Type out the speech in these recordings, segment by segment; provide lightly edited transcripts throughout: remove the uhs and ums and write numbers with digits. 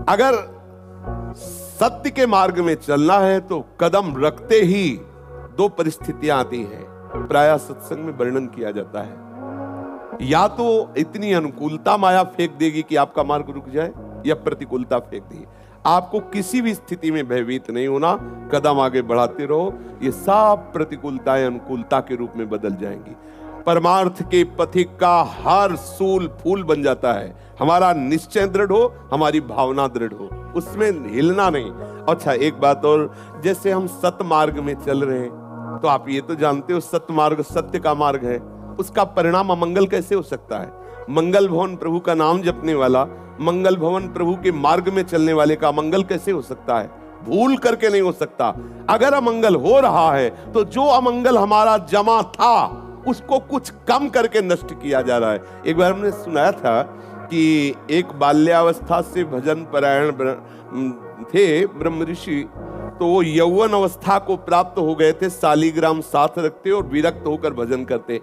अगर सत्य के मार्ग में चलना है तो कदम रखते ही दो परिस्थितियां आती हैं, प्रायः सत्संग में वर्णन किया जाता है। या तो इतनी अनुकूलता माया फेंक देगी कि आपका मार्ग रुक जाए, या प्रतिकूलता फेंक देगी। आपको किसी भी स्थिति में भयभीत नहीं होना, कदम आगे बढ़ाते रहो, ये सब प्रतिकूलताएं अनुकूलता के रूप में बदल जाएंगी। परमार्थ के पथिक का हर सूल फूल बन जाता है। हमारा निश्चय दृढ़ हो, हमारी भावना दृढ़ हो, उसमें हिलना नहीं। अच्छा, एक बात और, जैसे हम सत्य मार्ग में चल रहे हैं तो आप ये तो जानते हो सत्य मार्ग सत्य का मार्ग है, उसका परिणाम अमंगल कैसे हो सकता है? मंगल भवन प्रभु का नाम जपने वाला, मंगल भवन प्रभु के मार्ग में चलने वाले का अमंगल कैसे हो सकता है? भूल करके नहीं हो सकता। अगर अमंगल हो रहा है तो जो अमंगल हमारा जमा था उसको कुछ कम करके नष्ट किया जा रहा है। एक बार हमने सुनाया था कि एक बाल्यावस्था से भजन परायण थे ब्रह्म ऋषि, तो वो यौवन अवस्था को प्राप्त हो गए थे, शालिग्राम साथ रखते और विरक्त होकर भजन करते।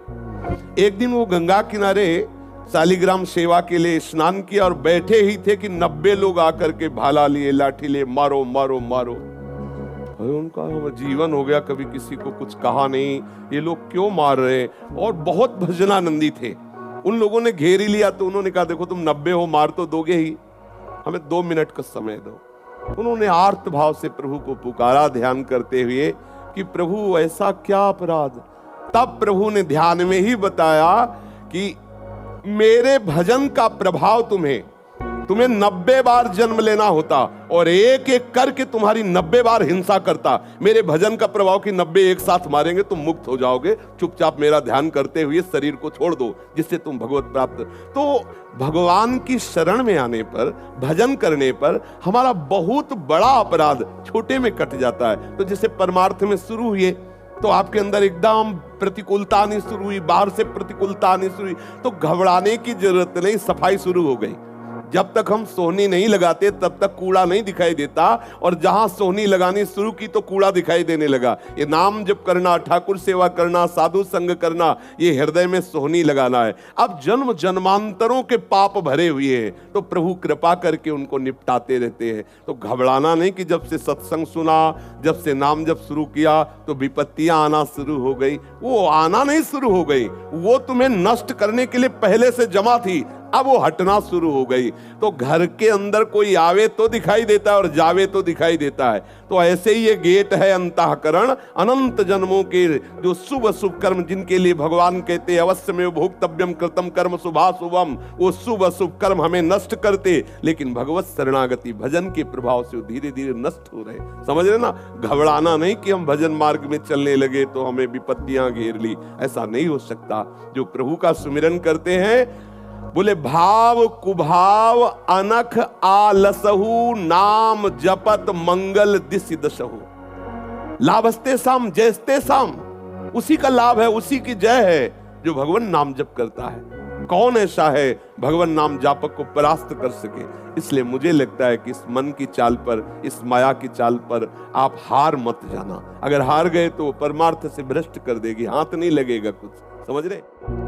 एक दिन वो गंगा किनारे शालिग्राम सेवा के लिए स्नान किया और बैठे ही थे कि 90 लोग आकर के भाला लिए, लाठी लिए, मारो मारो मारो। उनका जीवन हो गया, कभी किसी को कुछ कहा नहीं, ये लोग क्यों मार रहे? और बहुत भजनानंदी थे। उन लोगों ने घेर ही लिया तो उन्होंने कहा, देखो तुम 90 हो, मार तो दोगे ही, हमें 2 मिनट का समय दो। उन्होंने आर्त भाव से प्रभु को पुकारा, ध्यान करते हुए कि प्रभु ऐसा क्या अपराध। तब प्रभु ने ध्यान में ही बताया कि मेरे भजन का प्रभाव तुम्हें 90 बार जन्म लेना होता और एक एक करके तुम्हारी 90 बार हिंसा करता। मेरे भजन का प्रभाव कि 90 एक साथ मारेंगे, तुम मुक्त हो जाओगे। चुपचाप मेरा ध्यान करते हुए शरीर को छोड़ दो, जिससे तुम भगवत प्राप्त। तो भगवान की शरण में आने पर, भजन करने पर हमारा बहुत बड़ा अपराध छोटे में कट जाता है। तो जैसे परमार्थ में शुरू हुए तो आपके अंदर एकदम प्रतिकूलता आनी शुरू हुई, बाहर से प्रतिकूलता आनी शुरू हुई, तो घबराने की जरूरत नहीं, सफाई शुरू हो गई। जब तक हम सोहनी नहीं लगाते तब तक कूड़ा नहीं दिखाई देता, और जहां सोहनी लगानी शुरू की तो कूड़ा दिखाई देने लगा। ये नाम जप करना, ठाकुर सेवा करना, साधु संग करना, ये हृदय में सोहनी लगाना है। अब जन्म जन्मांतरों के पाप भरे हुए हैं तो प्रभु कृपा करके उनको निपटाते रहते हैं। तो घबराना नहीं कि जब से सत्संग सुना, जब से नाम जप शुरू किया तो विपत्तियां आना शुरू हो गई। वो आना नहीं शुरू हो गई, वो तुम्हें नष्ट करने के लिए पहले से जमा थी, अब वो हटना शुरू हो गई। तो घर के अंदर कोई आवे तो दिखाई देता है और जावे तो दिखाई देता है। तो ऐसे ही ये गेट है अंतःकरण, अनंत जन्मों के जो शुभ अशुभ कर्म, जिनके लिए भगवान कहते अवश्य में भोक्तव्यम कृतम कर्म शुभाशुभम, वो शुभ अशुभ कर्म हमें नष्ट करते, लेकिन भगवत शरणागति भजन के प्रभाव से धीरे धीरे नष्ट हो रहे। समझ रहे ना? घबराना नहीं कि हम भजन मार्ग में चलने लगे तो हमें विपत्तियां घेर ली, ऐसा नहीं हो सकता। जो प्रभु का सुमिरन करते हैं, बोले भाव कुभाव अनख आलसहु, नाम जपत मंगल दिशि दशहु। लाभस्ते साम जयस्ते साम, उसी का लाभ है, उसी की जय है जो भगवान नाम जप करता है। कौन ऐसा है भगवान नाम जापक को परास्त कर सके? इसलिए मुझे लगता है कि इस मन की चाल पर, इस माया की चाल पर आप हार मत जाना। अगर हार गए तो परमार्थ से भ्रष्ट कर देगी, हाथ नहीं लगेगा कुछ। समझ रहे?